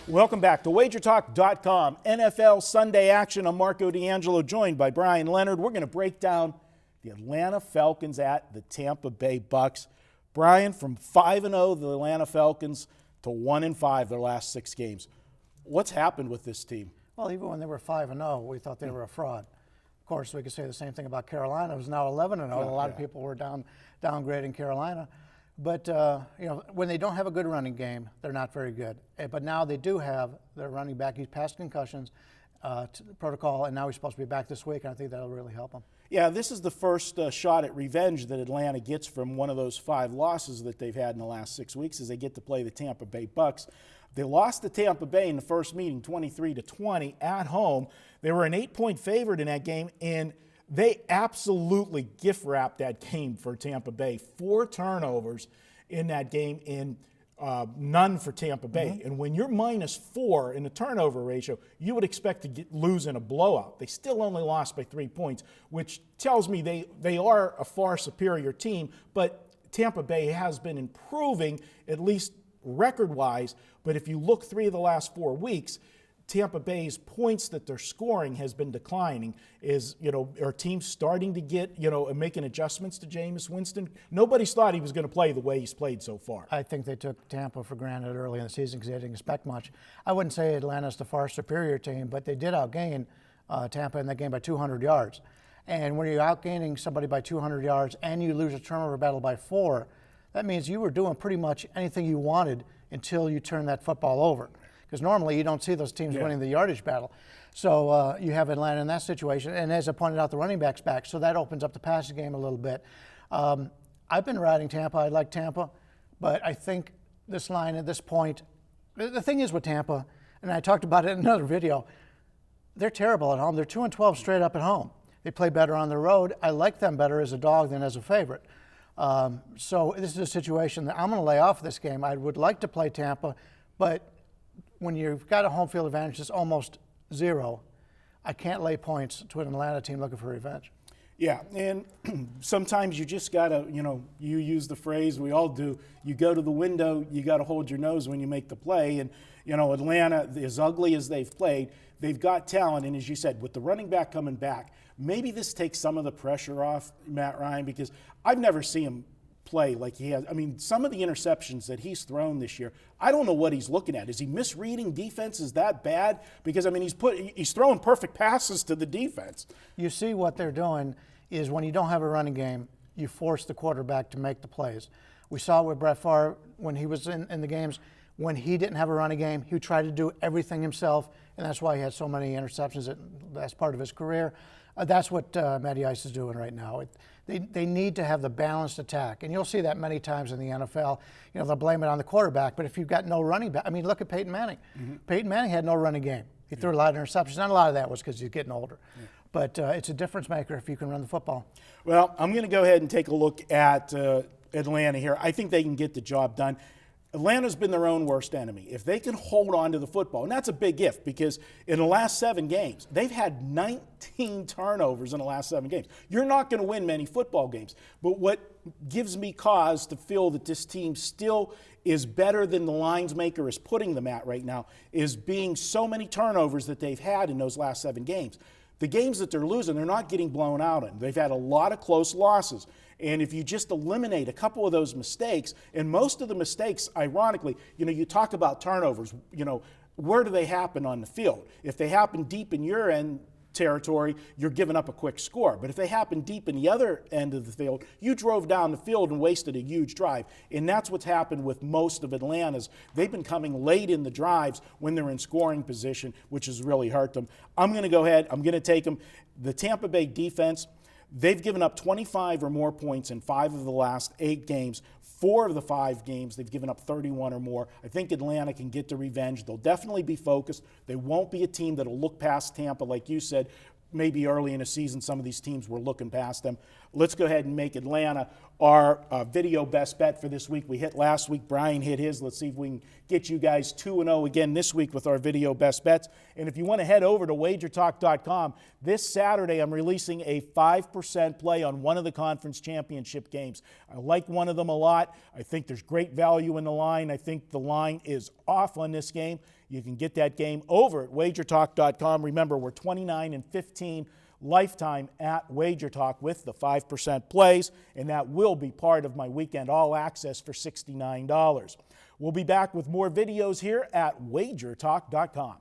Welcome back to WagerTalk.com. NFL Sunday action. I'm Marco D'Angelo, joined by Bryan Leonard. We're going to break down the Atlanta Falcons at the Tampa Bay Bucs. Bryan, from 5-0, the Atlanta Falcons, to 1-5 their last 6 games. What's happened with this team? Well, even when they were 5-0, we thought they were a fraud. Of course, we could say the same thing about Carolina. It was now 11-0. A lot of people were downgrading Carolina. But, when they don't have a good running game, they're not very good. But now they do have their running back. He's passed concussions protocol, and now he's supposed to be back this week, and I think that'll really help him. Yeah, this is the first shot at revenge that Atlanta gets from one of those 5 losses that they've had in the last 6 weeks as they get to play the Tampa Bay Bucs. They lost to Tampa Bay in the first meeting, 23-20 at home. They were an 8-point favorite in that game, and they absolutely gift-wrapped that game for Tampa Bay. 4 turnovers in that game and none for Tampa Bay. And when you're -4 in the turnover ratio, you would expect to lose in a blowout. They still only lost by 3 points, which tells me they are a far superior team. But Tampa Bay has been improving, at least record-wise. But if you look 3 of the last 4 weeks, Tampa Bay's points that they're scoring has been declining. Are teams starting to get, making adjustments to Jameis Winston? Nobody's thought he was going to play the way he's played so far. I think they took Tampa for granted early in the season because they didn't expect much. I wouldn't say Atlanta's the far superior team, but they did outgain Tampa in that game by 200 yards. And when you're outgaining somebody by 200 yards and you lose a turnover battle by 4, that means you were doing pretty much anything you wanted until you turn that football over. Because normally you don't see those teams winning the yardage battle. So you have Atlanta in that situation. And as I pointed out, the running back's back. So that opens up the passing game a little bit. I've been riding Tampa. I like Tampa. But I think this line at this point, the thing is with Tampa, and I talked about it in another video, they're terrible at home. They're 2-12 straight up at home. They play better on the road. I like them better as a dog than as a favorite. So this is a situation that I'm going to lay off this game. I would like to play Tampa, but when you've got a home field advantage that's almost 0, I can't lay points to an Atlanta team looking for revenge. Yeah, and sometimes you just got to, you use the phrase, we all do, you go to the window, you got to hold your nose when you make the play. And, Atlanta, as ugly as they've played, they've got talent. And as you said, with the running back coming back, maybe this takes some of the pressure off Matt Ryan, because I've never seen him play like he has. I mean, some of the interceptions that he's thrown this year, I don't know what he's looking at. Is he misreading defenses that bad? Because, he's throwing perfect passes to the defense. You see what they're doing is when you don't have a running game, you force the quarterback to make the plays. We saw it with Brett Favre when he was in the games. When he didn't have a running game, he tried to do everything himself, and that's why he had so many interceptions at the last part of his career. That's what Matty Ice is doing right now. They need to have the balanced attack, and you'll see that many times in the NFL. They'll blame it on the quarterback, but if you've got no running back, look at Peyton Manning. Peyton Manning had no running game. He threw a lot of interceptions, and a lot of that was because he's getting older. But it's a difference maker if you can run the football. Well, I'm going to go ahead and take a look at Atlanta here. I think they can get the job done. Atlanta's been their own worst enemy. If they can hold on to the football, and that's a big if, because in the last 7 games, they've had 19 turnovers in the last 7 games. You're not going to win many football games. But what gives me cause to feel that this team still is better than the lines maker is putting them at right now is being so many turnovers that they've had in those last 7 games. The games that they're losing, they're not getting blown out in. They've had a lot of close losses. And if you just eliminate a couple of those mistakes, and most of the mistakes, ironically, you talk about turnovers, where do they happen on the field? If they happen deep in your end territory, you're giving up a quick score. But if they happen deep in the other end of the field, you drove down the field and wasted a huge drive. And that's what's happened with most of Atlanta's. They've been coming late in the drives when they're in scoring position, which has really hurt them. I'm going to go ahead. I'm going to take them. The Tampa Bay defense, they've given up 25 or more points in 5 of the last 8 games. 4 of the 5 games, they've given up 31 or more. I think Atlanta can get the revenge. They'll definitely be focused. They won't be a team that'll look past Tampa, like you said. Maybe early in the season, some of these teams were looking past them. Let's go ahead and make Atlanta our video best bet for this week. We hit last week. Bryan hit his. Let's see if we can get you guys 2-0 again this week with our video best bets. And if you want to head over to WagerTalk.com, this Saturday I'm releasing a 5% play on one of the conference championship games. I like one of them a lot. I think there's great value in the line. I think the line is off on this game. You can get that game over at WagerTalk.com. Remember, we're 29-15 lifetime at WagerTalk with the 5% plays, and that will be part of my weekend all access for $69. We'll be back with more videos here at WagerTalk.com.